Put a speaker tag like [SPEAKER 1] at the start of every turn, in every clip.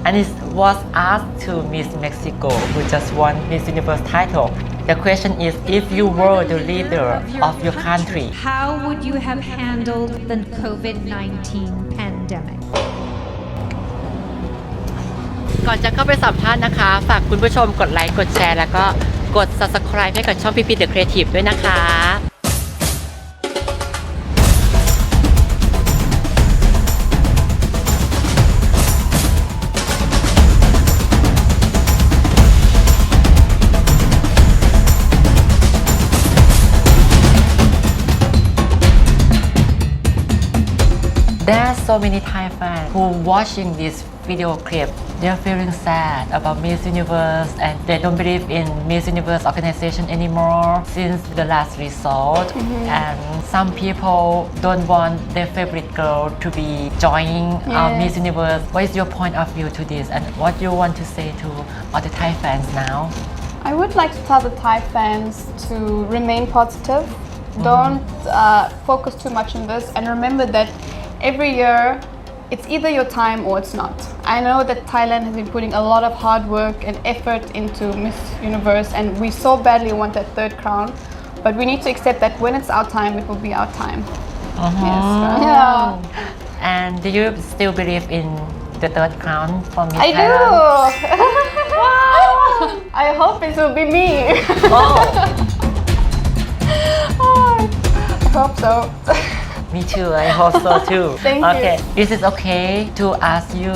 [SPEAKER 1] and it was asked to Miss Mexico, who just won Miss Universe title. The question is, if you were the leader of your country,
[SPEAKER 2] how would you have handled the COVID-19 pandemic?
[SPEAKER 1] ก่อนจะเข้าไปสัมภาษณ์นะคะฝากคุณผู้ชมกดไลค์กดแชร์แล้วก็กด Subscribe ให้กับช่อง PPTalk ด้วยนะคะ There's so many Thai fans who watching this video clip. They're feeling sad about Miss Universe and they don't believe in Miss Universe organization anymore since the last result. And some people don't want their favorite girl to be joining Miss Universe. What is your point of view to this and what you want to say to all the Thai fans now?
[SPEAKER 3] I would like to tell the Thai fans to remain positive. Don't focus too much on this and remember that every year it's either your time or it's not. I know that Thailand has been putting a lot of hard work and effort into Miss Universe and we so badly want that third crown, but we need to accept that when it's our time, it will be our time. Yes. Yeah.
[SPEAKER 1] And do you still believe in the third crown for Miss
[SPEAKER 3] I
[SPEAKER 1] Thailand?
[SPEAKER 3] do. I hope it will be me. I hope so.
[SPEAKER 1] Me too, I hope so too.
[SPEAKER 3] Thank
[SPEAKER 1] okay.
[SPEAKER 3] you.
[SPEAKER 1] Is it okay to ask you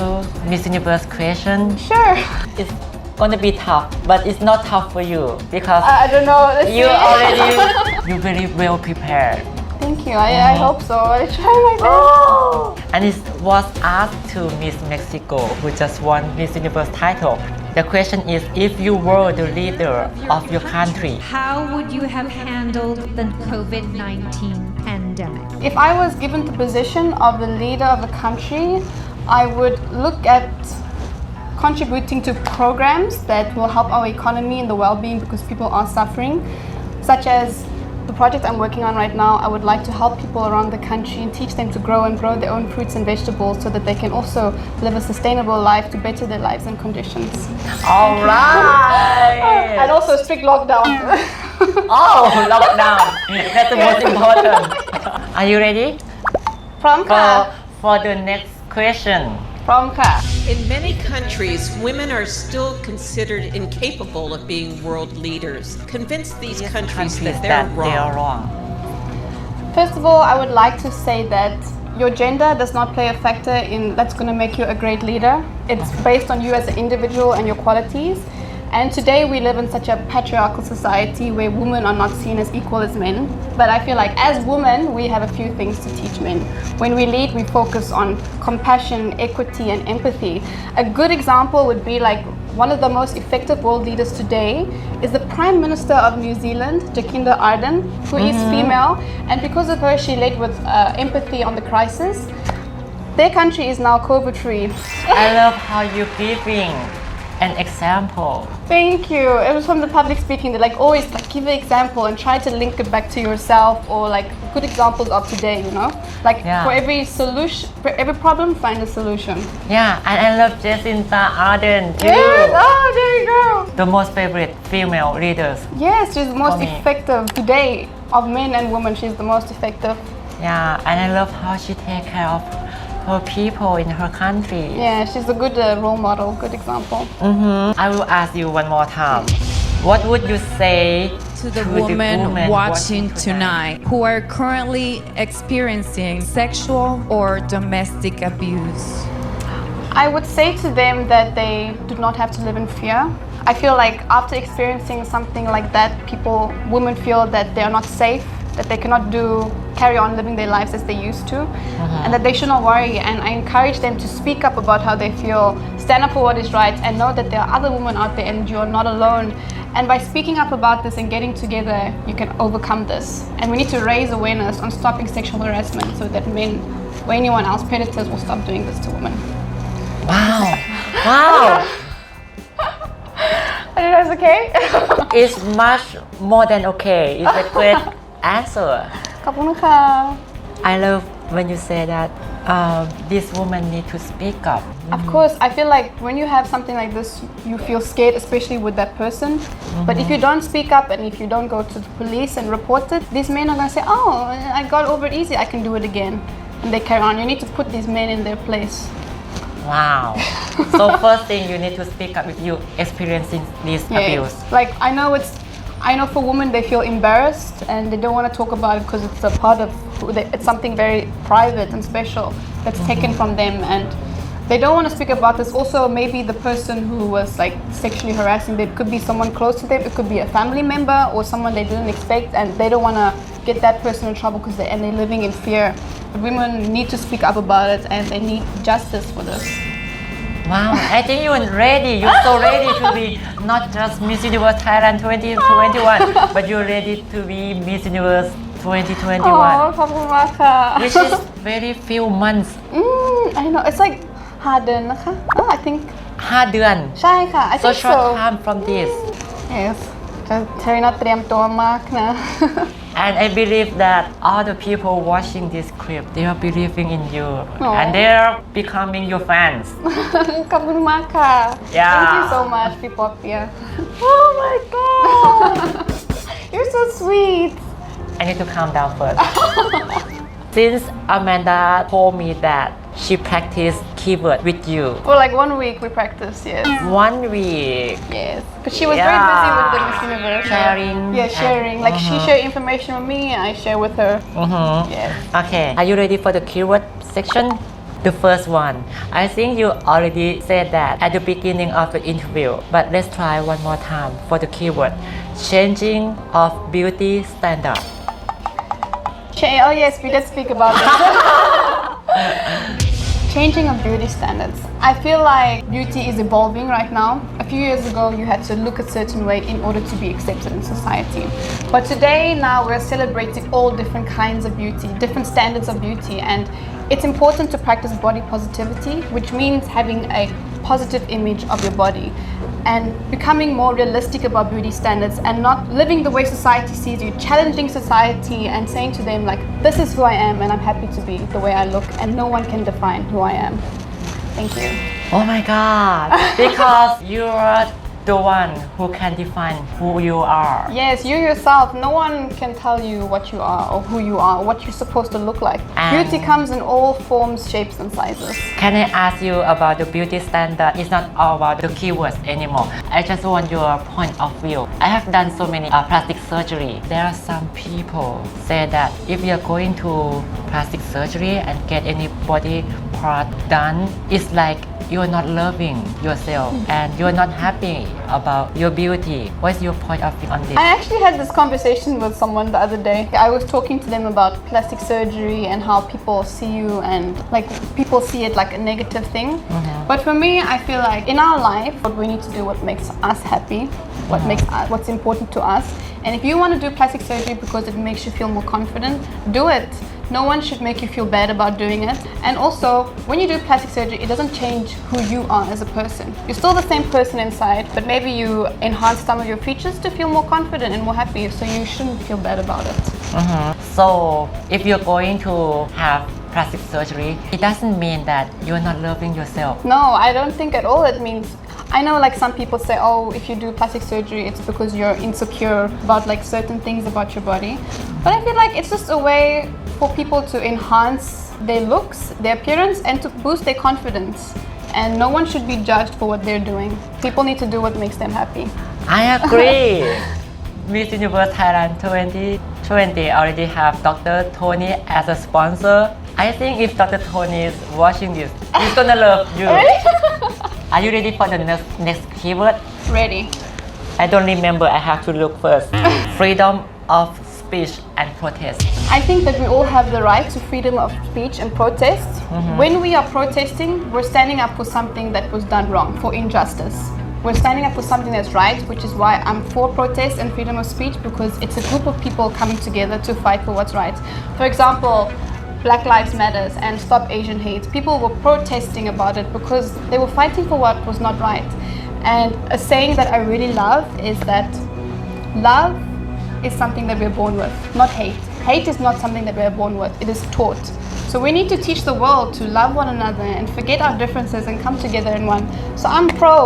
[SPEAKER 1] Miss Universe question?
[SPEAKER 3] Sure.
[SPEAKER 1] It's gonna be tough, but it's not tough for you because
[SPEAKER 3] I don't know. Let's
[SPEAKER 1] you
[SPEAKER 3] see.
[SPEAKER 1] already you very well prepared.
[SPEAKER 3] Thank you. I hope so. I try my best.
[SPEAKER 1] And it was asked to Miss Mexico, who just won Miss Universe title. The question is, if you were the leader of your country,
[SPEAKER 2] How would you have handled the COVID-19 pandemic?
[SPEAKER 3] If I was given the position of the leader of the country, I would look at contributing to programs that will help our economy and the well-being because people are suffering, such as the project I'm working on right now. I would like to help people around the country and teach them to grow their own fruits and vegetables so that they can also live a sustainable life to better their lives and conditions.
[SPEAKER 1] all right.
[SPEAKER 3] And also strict lockdown.
[SPEAKER 1] Oh, lockdown. That's the most important. Are you ready
[SPEAKER 3] From ka.
[SPEAKER 1] for the next question?
[SPEAKER 3] From ka.
[SPEAKER 4] In many countries, women are still considered incapable of being world leaders. Convince these countries that they're wrong.
[SPEAKER 3] First of all, I would like to say that your gender does not play a factor in that's going to make you a great leader. It's based on you as an individual and your qualities. And today we live in such a patriarchal society where women are not seen as equal as men. But I feel like as women, we have a few things to teach men. When we lead, we focus on compassion, equity, and empathy. A good example would be like one of the most effective world leaders today is the Prime Minister of New Zealand, Jacinda Ardern, who is female. And because of her, she led with empathy on the crisis. Their country is now COVID-free.
[SPEAKER 1] I love how you're giving an example.
[SPEAKER 3] Thank you. It was from the public speaking. They always give an example and try to link it back to yourself or good examples of today, you know? For every solution, for every problem, find a solution.
[SPEAKER 1] Yeah, and I love Jacinda Ardern too.
[SPEAKER 3] Yes, oh, there you go.
[SPEAKER 1] The most favorite female leaders.
[SPEAKER 3] Yes, she's the most
[SPEAKER 1] For me.
[SPEAKER 3] effective today of men and women. She's the most effective.
[SPEAKER 1] Yeah, and I love how she take care of her people in her country.
[SPEAKER 3] Yeah, she's a good role model, good example.
[SPEAKER 1] I will ask you one more time. What would you say
[SPEAKER 5] to the women watching tonight who are currently experiencing sexual or domestic abuse?
[SPEAKER 3] I would say to them that they do not have to live in fear. I feel like after experiencing something like that, women feel that they are not safe, that they cannot carry on living their lives as they used to, and that they should not worry. And I encourage them to speak up about how they feel, stand up for what is right, and know that there are other women out there and you're not alone. And by speaking up about this and getting together, you can overcome this. And we need to raise awareness on stopping sexual harassment so that men or anyone else, predators, will stop doing this to women.
[SPEAKER 1] Wow. Wow.
[SPEAKER 3] I don't know, it's okay?
[SPEAKER 1] It's much more than okay. It's a great answer.
[SPEAKER 3] ขอบคุณค่ะ
[SPEAKER 1] I love when you say that this woman need to speak up.
[SPEAKER 3] Of course, I feel like when you have something like this, you feel scared, especially with that person. But if you don't speak up and if you don't go to the police and report it, these men are going to say, oh, I got over it easy, I can do it again. And they carry on. You need to put these men in their place.
[SPEAKER 1] Wow. So first thing, you need to speak up if you experiencing this abuse.
[SPEAKER 3] Like I know for women they feel embarrassed and they don't want to talk about it because it's a part of it's something very private and special that's taken from them, and they don't want to speak about this. Also, maybe the person who was like sexually harassing, there could be someone close to them, it could be a family member or someone they didn't expect, and they don't want to get that person in trouble because they're living in fear. But women need to speak up about it and they need justice for this.
[SPEAKER 1] Wow, I think you're ready. You're so ready to be not just Miss Universe Thailand 2021, but you're ready to be Miss Universe 2021.
[SPEAKER 3] Oh, ขอบคุณมากค่ะ
[SPEAKER 1] Which is very few months.
[SPEAKER 3] I know, it's like 5 เดือนนะคะ Oh, I think
[SPEAKER 1] 5 เดือน
[SPEAKER 3] ใช่ค่ะ I
[SPEAKER 1] So
[SPEAKER 3] think
[SPEAKER 1] short
[SPEAKER 3] so.
[SPEAKER 1] time from this.
[SPEAKER 3] Yes. Tharina เตรียมตัวมากนะ
[SPEAKER 1] And I believe that all the people watching this clip, they are believing in you.
[SPEAKER 3] Aw.
[SPEAKER 1] And they are becoming your fans.
[SPEAKER 3] ขอบคุณมากค่ะ
[SPEAKER 1] Yeah.
[SPEAKER 3] Thank you so much, people up here. Oh my god. You're so sweet.
[SPEAKER 1] I need to calm down first. Since Amanda told me that she practiced keyword with you
[SPEAKER 3] For like 1 week we practiced, yes.
[SPEAKER 1] 1 week.
[SPEAKER 3] Yes. Because she was very busy with the Miss Universe.
[SPEAKER 1] Sharing.
[SPEAKER 3] Yeah, sharing. Like she shared information with me and I share with her. Yes.
[SPEAKER 1] Okay, are you ready for the keyword section? The first one. I think you already said that at the beginning of the interview, but let's try one more time for the keyword. Changing of beauty standard.
[SPEAKER 3] Oh yes, we did speak about this. Changing of beauty standards. I feel like beauty is evolving right now. A few years ago, you had to look a certain way in order to be accepted in society. But today, now we're celebrating all different kinds of beauty, different standards of beauty, and it's important to practice body positivity, which means having a positive image of your body and becoming more realistic about beauty standards and not living the way society sees you, challenging society and saying to them like, this is who I am and I'm happy to be the way I look and no one can define who I am. Thank you.
[SPEAKER 1] Oh my god, because you're the one who can define who you are.
[SPEAKER 3] Yes, you yourself, no one can tell you what you are or who you are, or what you're supposed to look like.
[SPEAKER 1] And
[SPEAKER 3] beauty comes in all forms, shapes and sizes.
[SPEAKER 1] Can I ask you about the beauty standard? It's not all about the keywords anymore. I just want your point of view. I have done so many plastic surgery. There are some people say that if you're going to plastic surgery and get any body part done, it's like you're not loving yourself and you're not happy about your beauty. What's your point of view on this?
[SPEAKER 3] I actually had this conversation with someone the other day. I was talking to them about plastic surgery and how people see you and like people see it like a negative thing. But for me, I feel like in our life, what we need to do what makes us happy, what's important to us. And if you want to do plastic surgery because it makes you feel more confident, do it. No one should make you feel bad about doing it. And also, when you do plastic surgery, it doesn't change who you are as a person. You're still the same person inside, but maybe you enhance some of your features to feel more confident and more happy, so you shouldn't feel bad about it.
[SPEAKER 1] So, if you're going to have plastic surgery, it doesn't mean that you're not loving yourself.
[SPEAKER 3] No, I don't think at all it means. I know like some people say, oh, if you do plastic surgery, it's because you're insecure about like certain things about your body. But I feel like it's just a way for people to enhance their looks, their appearance, and to boost their confidence. And no one should be judged for what they're doing. People need to do what makes them happy.
[SPEAKER 1] I agree. Miss Universe Thailand 2020 already have Dr. Tony as a sponsor. I think if Dr. Tony is watching this, he's gonna love you. Are you ready for the next keyword?
[SPEAKER 3] Ready.
[SPEAKER 1] I don't remember, I have to look first. Freedom of speech and protest.
[SPEAKER 3] I think that we all have the right to freedom of speech and protest. When we are protesting, we're standing up for something that was done wrong, for injustice. We're standing up for something that's right, which is why I'm for protest and freedom of speech, because it's a group of people coming together to fight for what's right. For example, Black Lives Matters and Stop Asian Hate. People were protesting about it because they were fighting for what was not right. And a saying that I really love is that love is something that we're born with, not hate. Hate is not something that we're born with, it is taught. So we need to teach the world to love one another and forget our differences and come together in one. So I'm pro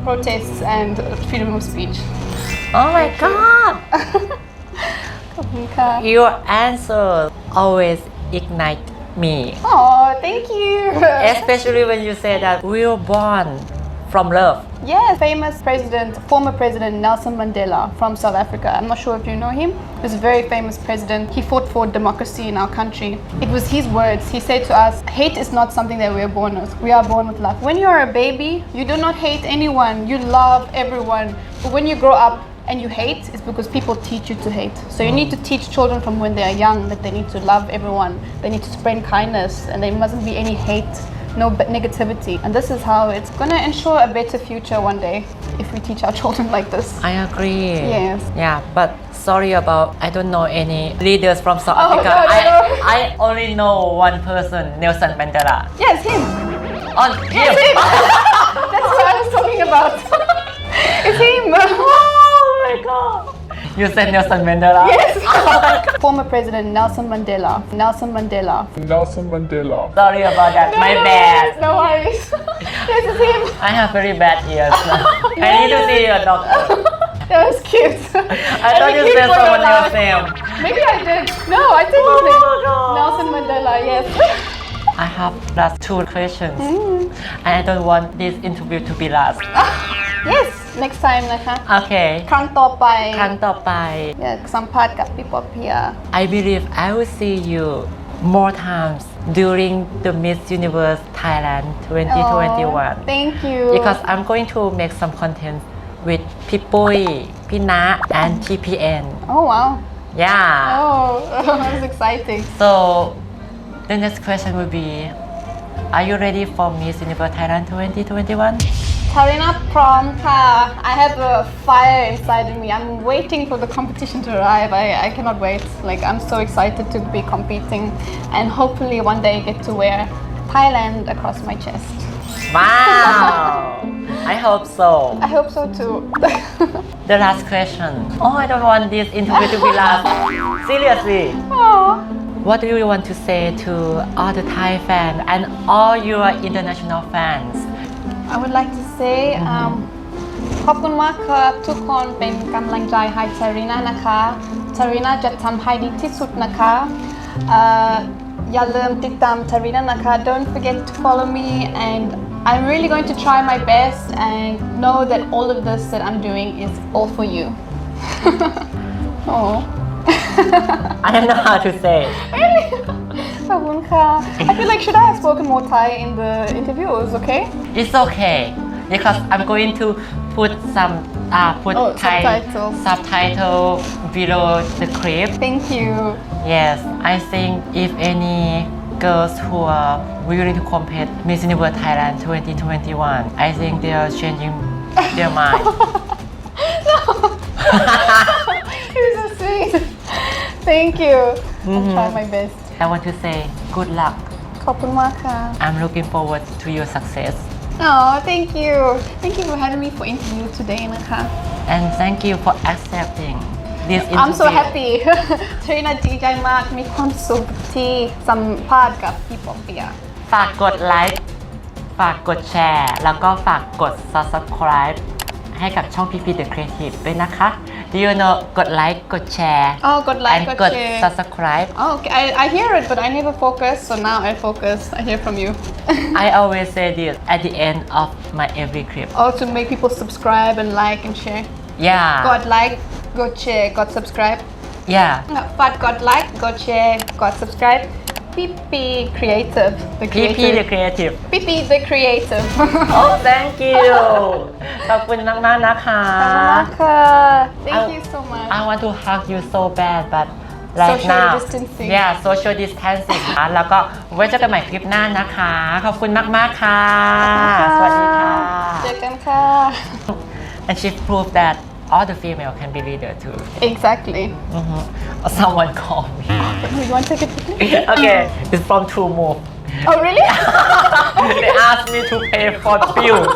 [SPEAKER 3] protests and freedom of speech.
[SPEAKER 1] Oh my god
[SPEAKER 3] ขอบคุณค่ะ
[SPEAKER 1] your answer always ignite me
[SPEAKER 3] Oh, thank you.
[SPEAKER 1] especially when you say that we were born from love
[SPEAKER 3] Yes, famous president, former president Nelson Mandela from South Africa. I'm not sure if you know him. He was a very famous president. He fought for democracy in our country. It was his words. He said to us, hate is not something that we are born with. We are born with love. When you are a baby, you do not hate anyone. You love everyone. But when you grow up and you hate, it's because people teach you to hate. So you need to teach children from when they are young that they need to love everyone. They need to spread kindness and there mustn't be any hate. No negativity, and this is how it's gonna ensure a better future one day if we teach our children like this.
[SPEAKER 1] I agree
[SPEAKER 3] Yes.
[SPEAKER 1] yeah but sorry about I don't know any leaders from South Africa
[SPEAKER 3] no.
[SPEAKER 1] I only know one person Nelson Mandela
[SPEAKER 3] Yes, him.
[SPEAKER 1] on him
[SPEAKER 3] Him. That's what I was talking about. It's him.
[SPEAKER 1] oh my god you said Nelson Mandela
[SPEAKER 3] Yes. Former President Nelson Mandela. Nelson Mandela.
[SPEAKER 6] Nelson Mandela.
[SPEAKER 1] sorry about that my bad
[SPEAKER 3] No worries. This is him.
[SPEAKER 1] I have very bad ears I need to see a doctor
[SPEAKER 3] That was cute.
[SPEAKER 1] I thought you said someone else's name
[SPEAKER 3] Maybe I did. No, I said his name.
[SPEAKER 1] my God.
[SPEAKER 3] Nelson Mandela. Yes.
[SPEAKER 1] I have last two questions and I don't want this interview to be last
[SPEAKER 3] Yes. Next time นะคะ
[SPEAKER 1] okay
[SPEAKER 3] ครั้งต่อไป
[SPEAKER 1] ครั้งต่อไป
[SPEAKER 3] อยากสัมภาษณ์กับพี่ป๊อปเพีย
[SPEAKER 1] I believe I will see you more times during the Miss Universe Thailand 2021
[SPEAKER 3] Thank you.
[SPEAKER 1] because I'm going to make some content with พี่ปุ้ยพี่ณ and TPN
[SPEAKER 3] Oh wow.
[SPEAKER 1] yeah
[SPEAKER 3] Oh, that's exciting.
[SPEAKER 1] so the next question will be are you ready for Miss Universe Thailand 2021
[SPEAKER 3] Tharina prom ka. I have a fire inside of me. I'm waiting for the competition to arrive. I cannot wait. Like I'm so excited to be competing and hopefully one day get to wear Thailand across my chest.
[SPEAKER 1] wow I hope so
[SPEAKER 3] I hope so too.
[SPEAKER 1] the last question oh I don't want this interview to be last seriously
[SPEAKER 3] Oh.
[SPEAKER 1] What do you want to say to all the Thai fans and all your international fans?
[SPEAKER 3] I would like to say ขอบคุณมากครับทุกคนเป็นกำลังใจให้ Tharina นะคะ Tharina จะทำให้ดีที่สุดนะคะอย่าลืมติดตาม Tharina นะคะ Don't forget to follow me and I'm really going to try my best and know that all of this that I'm doing is all for you. Oh.
[SPEAKER 1] I don't know how to say.
[SPEAKER 3] Really? ขอบคุณค่ะ I feel like should I have spoken more Thai in the interview? It was okay?
[SPEAKER 1] It's okay because I'm going to put some Thai subtitle below the clip.
[SPEAKER 3] Thank you.
[SPEAKER 1] Yes, I think if any girls who are willing to compete Miss Universe Thailand 2021, I think they are changing their mind.
[SPEAKER 3] It was so sweet. Thank you. I'll try my best.
[SPEAKER 1] I want to say good luck.
[SPEAKER 3] ขอบคุณมากค่ะ
[SPEAKER 1] I'm looking forward to your success.
[SPEAKER 3] Oh, thank you. Thank you for having me for interview today นะคะ
[SPEAKER 1] And thank you for accepting this interview.
[SPEAKER 3] I'm so happy. Tharina ดีใจมากมีความสุขที่สัมภาษณ์กับพี่ปอเปีย
[SPEAKER 1] ฝากกดไลค์ ฝากกดแชร์ แล้วก็ฝากกด subscribe ให้กับช่อง PP The Creative ด้วยนะคะ Do you know กดไลค์ กดแชร์
[SPEAKER 3] Oh, กดไลค์
[SPEAKER 1] and
[SPEAKER 3] กดแชร์
[SPEAKER 1] subscribe
[SPEAKER 3] Oh, okay. I hear it, but I never focus. So now I focus. I hear from you.
[SPEAKER 1] I always say this at the end of my every clip
[SPEAKER 3] Oh, to make people subscribe and like and share.
[SPEAKER 1] yeah
[SPEAKER 3] กดไลค์กดแชร์กด subscribe
[SPEAKER 1] yeah
[SPEAKER 3] ฝากกดไลค์กดแชร์กด subscribe PP Creative The
[SPEAKER 1] PP The
[SPEAKER 3] Creative
[SPEAKER 1] Creative
[SPEAKER 3] PP The Creative
[SPEAKER 1] Oh thank you ขอบคุณมากๆนะคะ
[SPEAKER 3] ขอบคุณมากค่ะ Thank you so much
[SPEAKER 1] I want to hug you so bad but right
[SPEAKER 3] Social
[SPEAKER 1] now
[SPEAKER 3] distancing
[SPEAKER 1] yeah social distancing ค่ะแล้วก็ไว้เจอกันใหม่คลิปหน้านะคะ ขอบคุณมากๆค่ะ สวัสดีค่ะ
[SPEAKER 3] เจอกันค่ะ
[SPEAKER 1] and she proved that all the female can be leader too
[SPEAKER 3] Exactly
[SPEAKER 1] someone called me
[SPEAKER 3] You want to take a picture?
[SPEAKER 1] okay it's from True Move
[SPEAKER 3] Oh really?
[SPEAKER 1] they asked me to pay for bills